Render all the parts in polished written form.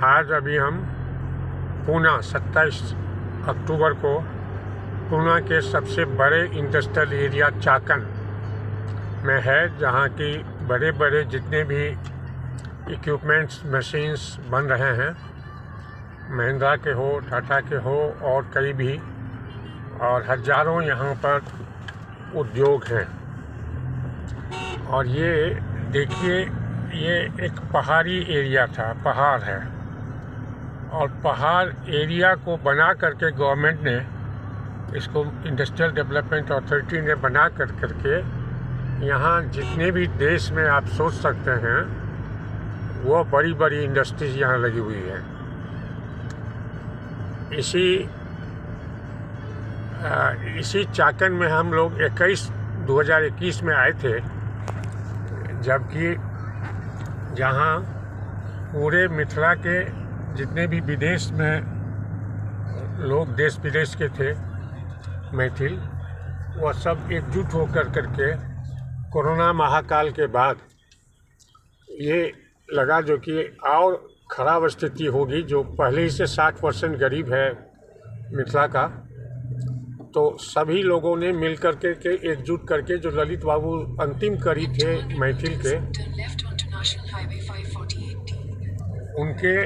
आज अभी हम पूना 27 अक्टूबर को पूना के सबसे बड़े इंडस्ट्रियल एरिया चाकन में है, जहाँ की बड़े बड़े जितने भी इक्विपमेंट्स मशीन्स बन रहे हैं, महिंद्रा के हो, टाटा के हो और कई भी, और हज़ारों यहाँ पर उद्योग हैं। और ये देखिए, ये एक पहाड़ी एरिया था, पहाड़ है, और पहाड़ एरिया को बना करके गवर्नमेंट ने इसको इंडस्ट्रियल डेवलपमेंट अथॉरिटी ने बना करके यहाँ जितने भी देश में आप सोच सकते हैं वो बड़ी बड़ी इंडस्ट्रीज यहाँ लगी हुई है। इसी चाकन में हम लोग 2021 में आए थे, जबकि जहाँ पूरे मिथिला के जितने भी विदेश में लोग देश विदेश के थे मैथिल, वह सब एकजुट होकर करके कोरोना महाकाल के बाद ये लगा जो कि और ख़राब स्थिति होगी, जो पहले ही से 60% गरीब है मिथिला का, तो सभी लोगों ने मिल करके एकजुट करके जो ललित बाबू अंतिम कड़ी थे मैथिल के, उनके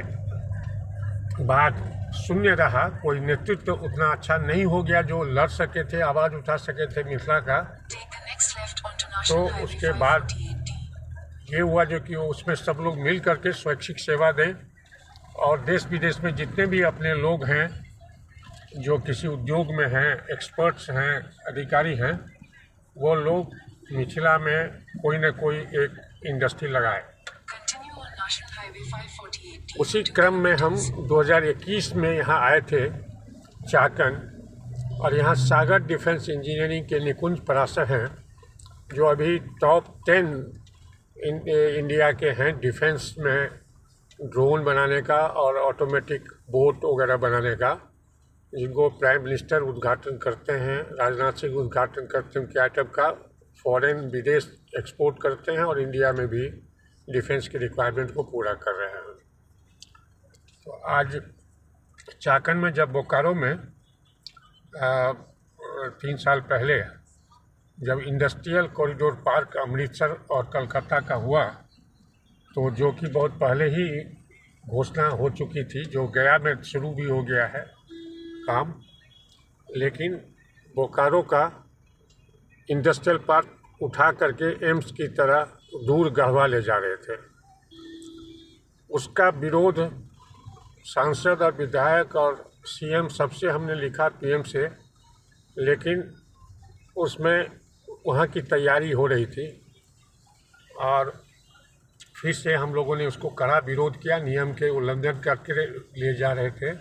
बाद शून्य रहा, कोई नेतृत्व उतना अच्छा नहीं हो गया जो लड़ सके थे, आवाज़ उठा सके थे मिथिला का। तो उसके बाद ये हुआ जो कि उसमें सब लोग मिल करके स्वैच्छिक सेवा दें, और देश विदेश में जितने भी अपने लोग हैं जो किसी उद्योग में हैं, एक्सपर्ट्स हैं, अधिकारी हैं, वो लोग मिथिला में कोई न कोई एक इंडस्ट्री लगाए। उसी क्रम में हम 2021 में यहाँ आए थे चाकन, और यहाँ सागर डिफेंस इंजीनियरिंग के निकुंज पराशर हैं, जो अभी टॉप 10 इंडिया के हैं डिफेंस में, ड्रोन बनाने का और ऑटोमेटिक बोट वगैरह बनाने का, जिनको प्राइम मिनिस्टर उद्घाटन करते हैं, राजनाथ सिंह उद्घाटन करते हैं, उनके आइटम का फॉरेन विदेश एक्सपोर्ट करते हैं, और इंडिया में भी डिफेंस की रिक्वायरमेंट को पूरा कर रहे हैं। तो आज चाकन में जब बोकारो में 3 साल पहले जब इंडस्ट्रियल कॉरिडोर पार्क अमृतसर और कलकत्ता का हुआ, तो जो कि बहुत पहले ही घोषणा हो चुकी थी, जो गया में शुरू भी हो गया है काम, लेकिन बोकारो का इंडस्ट्रियल पार्क उठा करके एम्स की तरह दूर गढ़वा ले जा रहे थे। उसका विरोध सांसद और विधायक और सीएम सबसे हमने लिखा, पीएम से, लेकिन उसमें वहाँ की तैयारी हो रही थी, और फिर से हम लोगों ने उसको कड़ा विरोध किया, नियम के उल्लंघन करके ले जा रहे थे।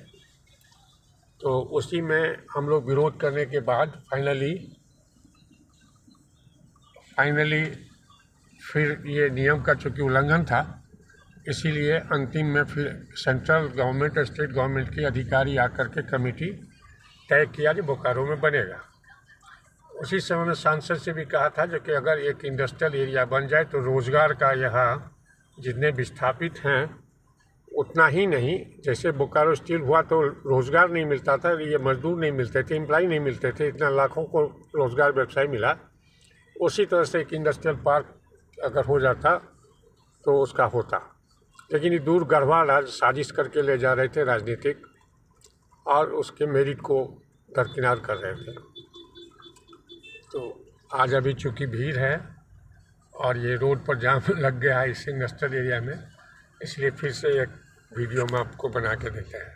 तो उसी में हम लोग विरोध करने के बाद फाइनली फिर ये नियम का चूँकि उल्लंघन था, इसीलिए अंतिम में फिर सेंट्रल गवर्नमेंट और स्टेट गवर्नमेंट के अधिकारी आकर के कमेटी तय किया कि बोकारो में बनेगा। उसी समय में सांसद से भी कहा था जो कि अगर एक इंडस्ट्रियल एरिया बन जाए तो रोज़गार का यहाँ जितने विस्थापित हैं उतना ही नहीं, जैसे बोकारो स्टील हुआ तो रोज़गार नहीं मिलता था, ये मजदूर नहीं मिलते थे, एम्प्लॉय नहीं मिलते थे, इतना लाखों को रोज़गार व्यवसाय मिला। उसी तरह से एक इंडस्ट्रियल पार्क अगर हो जाता तो उसका होता, लेकिन ये दूर गढ़वा साजिश करके ले जा रहे थे राजनीतिक, और उसके मेरिट को दरकिनार कर रहे थे। तो आज अभी चूँकि भीड़ है और ये रोड पर जाम लग गया है इस इंडस्ट्रियल एरिया में, इसलिए फिर से एक वीडियो में आपको बना के देते हैं।